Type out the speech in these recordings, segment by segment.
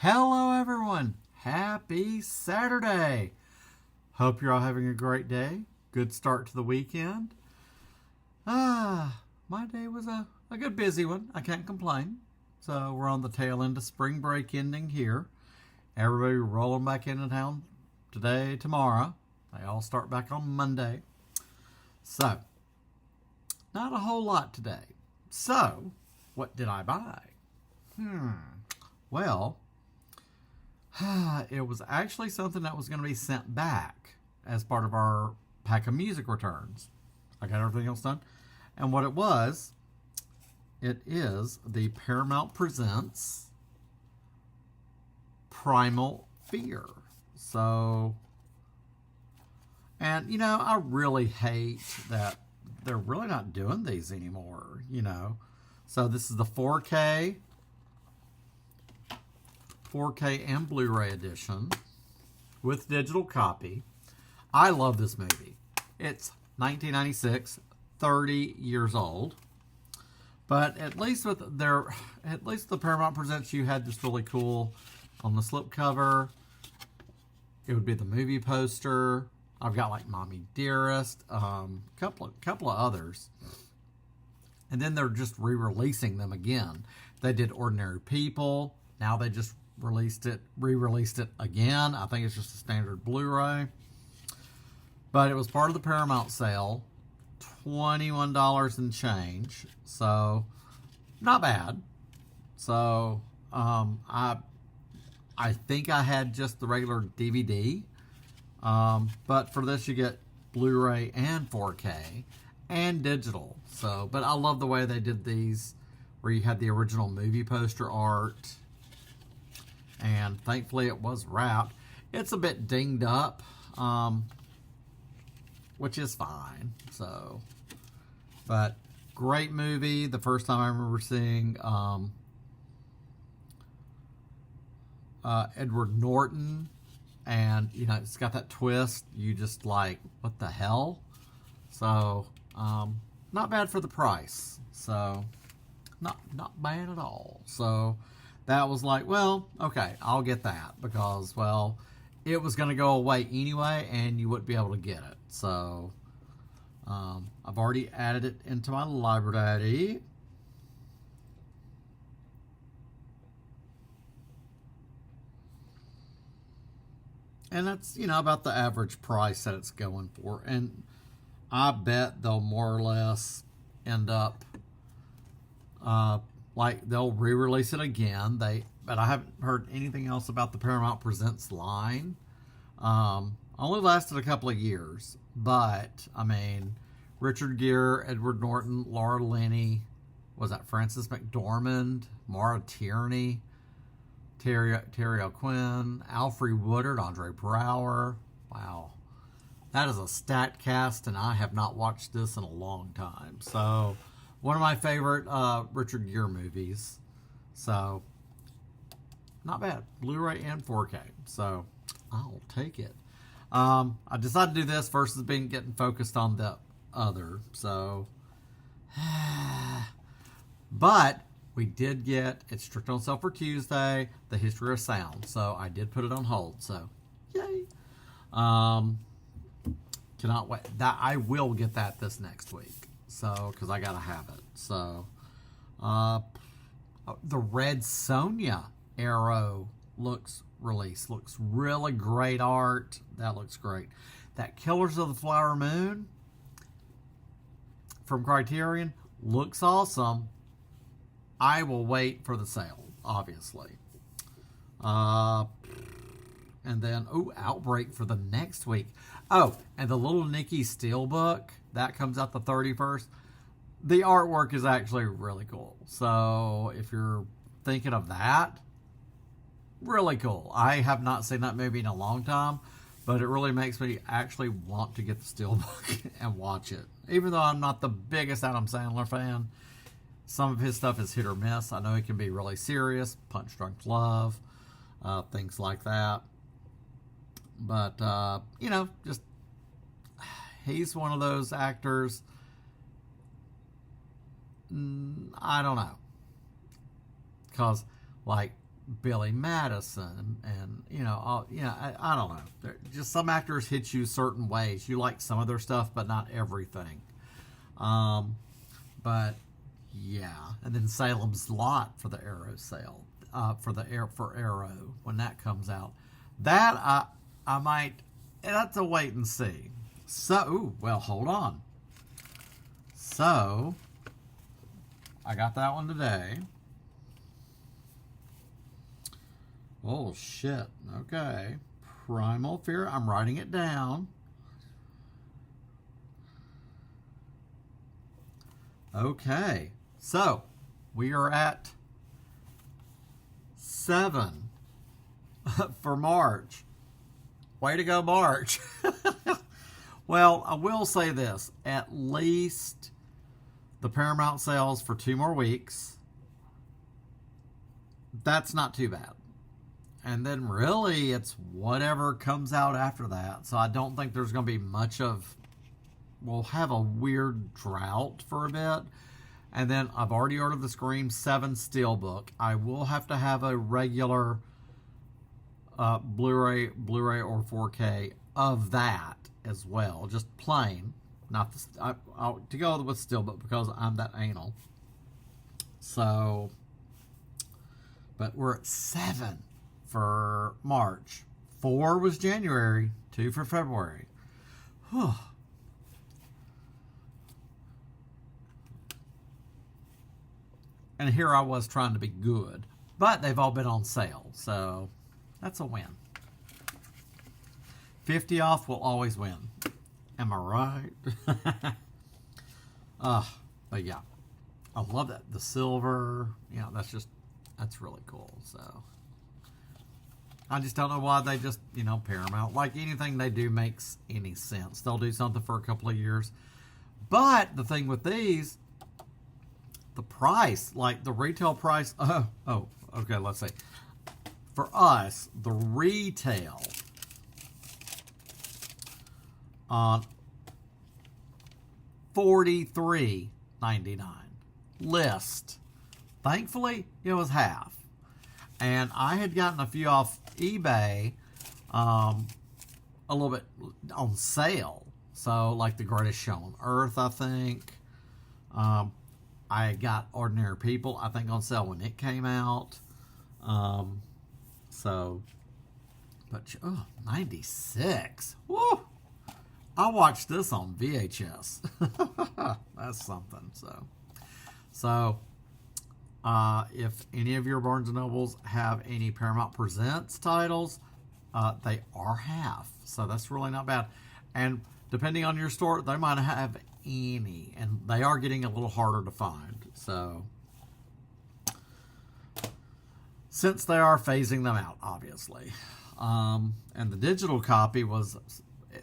Hello, everyone. Happy Saturday. Hope you're all having a great day. Good start to the weekend. My day was a good busy one. I can't complain. So we're on the tail end of spring break ending here. Everybody rolling back into town today, tomorrow. They all start back on Monday. So, not a whole lot today. So, what did I buy? Well, it was actually something that was going to be sent back as part of our pack of music returns. I got everything else done. And what it is the Paramount Presents Primal Fear. So, and I really hate that they're really not doing these anymore, So this is the 4K and Blu-ray edition with digital copy. I love this movie. It's 1996, 30 years old. But at least the Paramount Presents, you had this really cool on the slipcover. It would be the movie poster. I've got like Mommy Dearest, couple of others. And then they're just re-releasing them again. They did Ordinary People. Now they just re-released it again. I think it's just a standard Blu-ray. But it was part of the Paramount sale. $21 and change. So, not bad. So, I think I had just the regular DVD. But for this you get Blu-ray and 4K and digital. So, but I love the way they did these, where you had the original movie poster art. And thankfully it was wrapped. It's a bit dinged up, which is fine. So, but great movie. The first time I remember seeing Edward Norton, and it's got that twist. You just like, what the hell? So, not bad for the price. So, not bad at all. So, that was like, well, okay, I'll get that because, well, it was going to go away anyway, and you wouldn't be able to get it. So, I've already added it into my library. And that's, about the average price that it's going for. And I bet they'll more or less end up, like they'll re-release it again. But I haven't heard anything else about the Paramount Presents line. Only lasted a couple of years. But, I mean, Richard Gere, Edward Norton, Laura Linney, was that Frances McDormand, Maura Tierney, Terry O'Quinn, Alfre Woodard, Andre Braugher. Wow. That is a stat cast, and I have not watched this in a long time. So, one of my favorite Richard Gere movies. So, not bad. Blu-ray and 4K. So, I'll take it. I decided to do this versus getting focused on the other. So, but we did get, it's strict on sale for Tuesday, The History of Sound. So, I did put it on hold. So, yay. Cannot wait. I will get that this next week. So, because I got to have it. So, the Red Sonja Arrow looks really great art. That looks great. That Killers of the Flower Moon from Criterion looks awesome. I will wait for the sale, obviously. And then, Outbreak for the next week. Oh, and the Little Nicky Steelbook, that comes out the 31st. The artwork is actually really cool. So, if you're thinking of that, really cool. I have not seen that movie in a long time, but it really makes me actually want to get the Steelbook and watch it. Even though I'm not the biggest Adam Sandler fan, some of his stuff is hit or miss. I know he can be really serious, Punch Drunk Love, things like that. But, just, he's one of those actors, I don't know. Because, like, Billy Madison, and I don't know. Just some actors hit you certain ways. You like some of their stuff, but not everything. But yeah, and then Salem's Lot for the Arrow sale, for Arrow when that comes out. That I might. That's a wait and see. So, well, hold on. So, I got that one today. Oh, shit. Okay. Primal Fear. I'm writing it down. Okay. So, we are at 7 for March. Way to go, March. Well, I will say this. At least the Paramount sales for 2 more weeks. That's not too bad. And then really it's whatever comes out after that. So I don't think there's going to be much of... We'll have a weird drought for a bit. And then I've already ordered the Scream 7 Steelbook. I will have to have a regular Blu-ray or 4K of that as well. Just plain. Not the, to go with Steelbook because I'm that anal. So, but we're at 7 for March. 4 was January. 2 for February. Whew. And here I was trying to be good. But they've all been on sale. So that's a win. 50 off will always win. Am I right? But yeah. I love that. The silver. That's really cool. So I just don't know why they just, Paramount. Like anything they do makes any sense. They'll do something for a couple of years. But the thing with these... The price, like the retail price, okay, let's see. For us, the retail on $43.99 list. Thankfully, it was half. And I had gotten a few off eBay a little bit on sale. So, like The Greatest Show on Earth, I think. I got Ordinary People, I think, on sale when it came out. But 96. Woo! I watched this on VHS. That's something. So, if any of your Barnes & Nobles have any Paramount Presents titles, they are half. So that's really not bad. And depending on your store, they might have any, and they are getting a little harder to find. So, since they are phasing them out, obviously. And the digital copy was,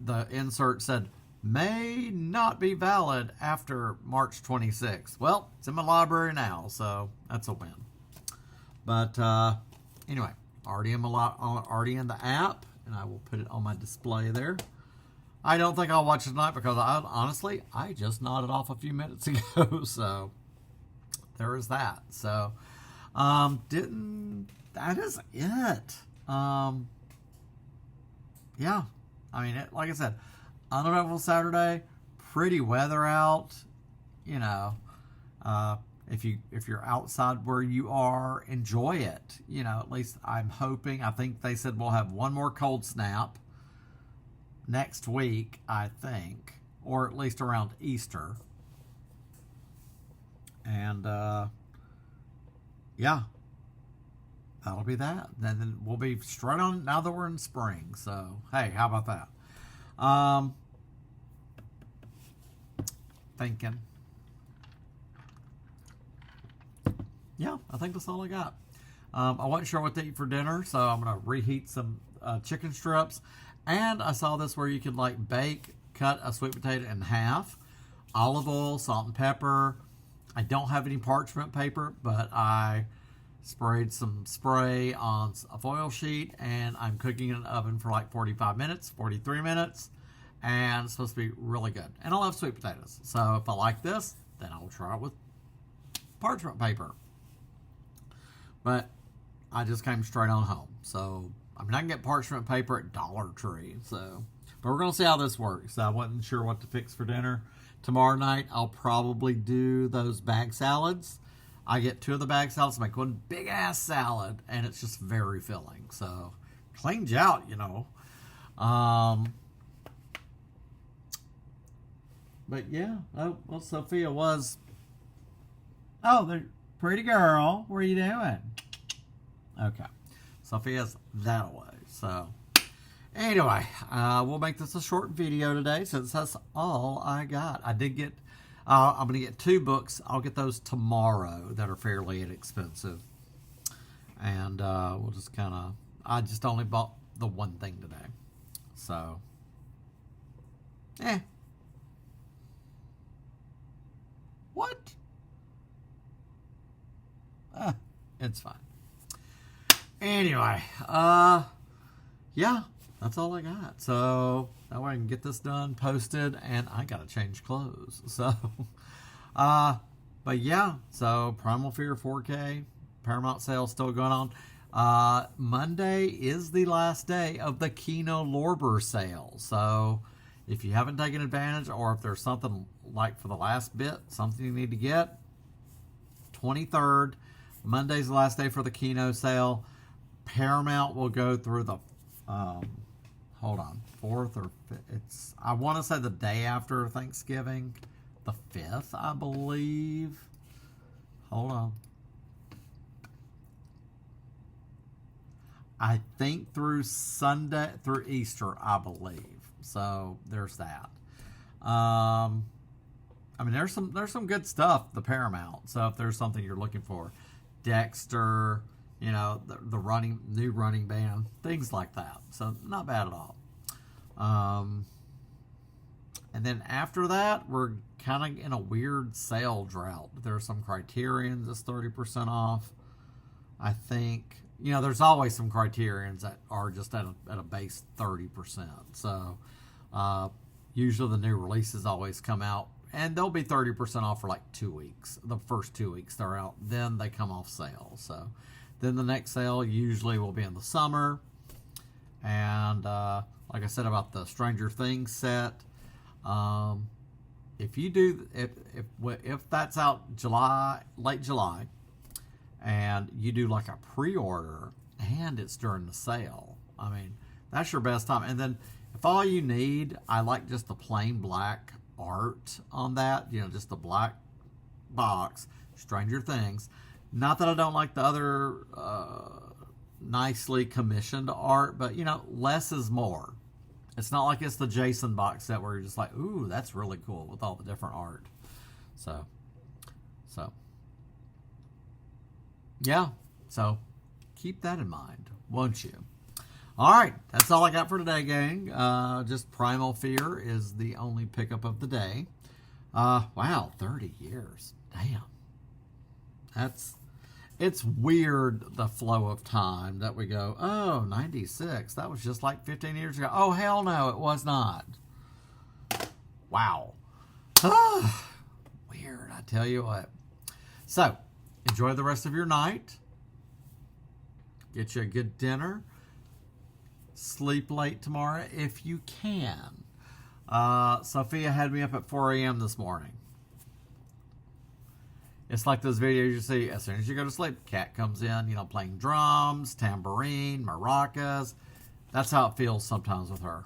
the insert said, may not be valid after March 26th. Well, it's in my library now, so that's a win. But anyway, already in the app, and I will put it on my display there. I don't think I'll watch it tonight because honestly, I just nodded off a few minutes ago. So there is that. So that is it. Yeah. I mean, like I said, uneventful Saturday, pretty weather out. If you're outside where you are, enjoy it. At least I'm hoping. I think they said we'll have one more cold snap next week, I think, or at least around Easter. And yeah, that'll be that. And then we'll be straight on now that we're in spring. So hey, how about that? Thinking. Yeah, I think that's all I got. I wasn't sure what to eat for dinner, so I'm gonna reheat some chicken strips. And I saw this where you could cut a sweet potato in half. Olive oil, salt and pepper. I don't have any parchment paper, but I sprayed some spray on a foil sheet, and I'm cooking in an oven for like 45 minutes, 43 minutes, and it's supposed to be really good. And I love sweet potatoes, so if I like this, then I will try it with parchment paper. But I just came straight on home. So, I mean, I can get parchment paper at Dollar Tree. So, but we're going to see how this works. I wasn't sure what to fix for dinner. Tomorrow night, I'll probably do those bag salads. I get 2 of the bag salads, make one big ass salad, and it's just very filling. So, cleans you out, you know. But yeah, oh, well, Sophia was, oh, the pretty girl, what are you doing? Okay, Sophia's that away. So, anyway, we'll make this a short video today since that's all I got. I did get, I'm going to get 2 books. I'll get those tomorrow that are fairly inexpensive. And we'll just kind of, I just only bought the one thing today. So, What? It's fine. Anyway, yeah, that's all I got. So that way I can get this done, posted, and I gotta change clothes. So, but yeah, so Primal Fear 4K, Paramount sale still going on. Monday is the last day of the Kino Lorber sale. So if you haven't taken advantage, or if there's something like for the last bit, something you need to get, 23rd, Monday's the last day for the Kino sale. Paramount will go through the, hold on, 4th or 5th. It's, I want to say the day after Thanksgiving, the 5th, I believe. Hold on. I think through Sunday, through Easter, I believe. So there's that. I mean, there's some good stuff, the Paramount. So if there's something you're looking for, Dexter, you know, the new running band, things like that. So not bad at all. And then after that, we're kind of in a weird sale drought. There's some Criterions that's 30% off. I think, you know, there's always some Criterions that are just at a base 30%. So usually the new releases always come out, and they'll be 30% off for like 2 weeks. The first 2 weeks they're out, then they come off sale. So then the next sale usually will be in the summer. And like I said about the Stranger Things set, if you do, if that's out late July, and you do like a pre-order and it's during the sale, I mean, that's your best time. And then if all you need, I like just the plain black art on that, you know, just the black box, Stranger Things. Not that I don't like the other nicely commissioned art, but, you know, less is more. It's not like it's the Jason box set where you're just like, ooh, that's really cool with all the different art. So yeah, so keep that in mind, won't you? All right, that's all I got for today, gang. Just Primal Fear is the only pickup of the day. Wow, 30 years. Damn. It's weird, the flow of time that we go, oh, 96. That was just like 15 years ago. Oh, hell no, it was not. Wow. Weird, I tell you what. So, enjoy the rest of your night. Get you a good dinner. Sleep late tomorrow if you can. Sophia had me up at 4 a.m. this morning. It's like those videos you see as soon as you go to sleep, cat comes in, you know, playing drums, tambourine, maracas. That's how it feels sometimes with her.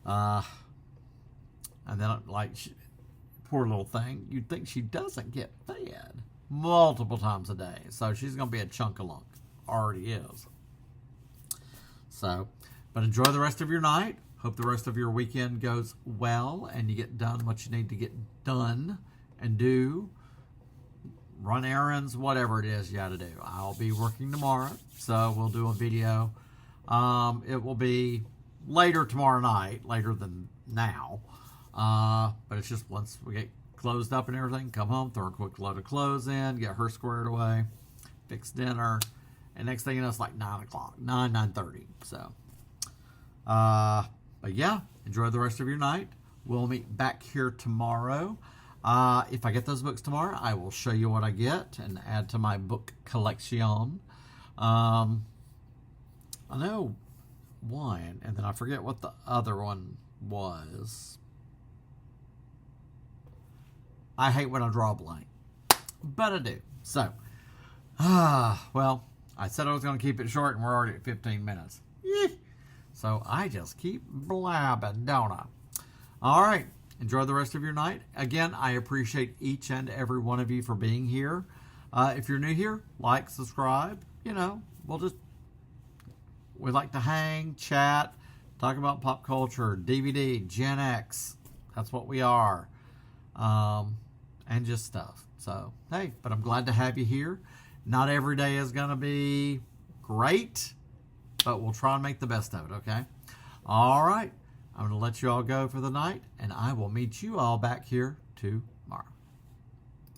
And then, like, poor little thing, you'd think she doesn't get fed multiple times a day. So she's going to be a chunk of lunk. Already is. So, but enjoy the rest of your night. Hope the rest of your weekend goes well and you get done what you need to get done and do. Run errands, whatever it is you got to do. I'll be working tomorrow, so we'll do a video. It will be later tomorrow night, later than now. But it's just once we get closed up and everything, come home, throw a quick load of clothes in, get her squared away, fix dinner, and next thing you know, it's like 9 o'clock, 9:30. So, but yeah, enjoy the rest of your night. We'll meet back here tomorrow. If I get those books tomorrow, I will show you what I get and add to my book collection. I know one, and then I forget what the other one was. I hate when I draw a blank, but I do. So, well, I said I was going to keep it short, and we're already at 15 minutes. So I just keep blabbing, don't I? All right. Enjoy the rest of your night. Again, I appreciate each and every one of you for being here. If you're new here, like, subscribe. You know, we like to hang, chat, talk about pop culture, DVD, Gen X. That's what we are. And just stuff. So, hey, but I'm glad to have you here. Not every day is going to be great, but we'll try and make the best of it, okay? All right. I'm going to let you all go for the night, and I will meet you all back here tomorrow.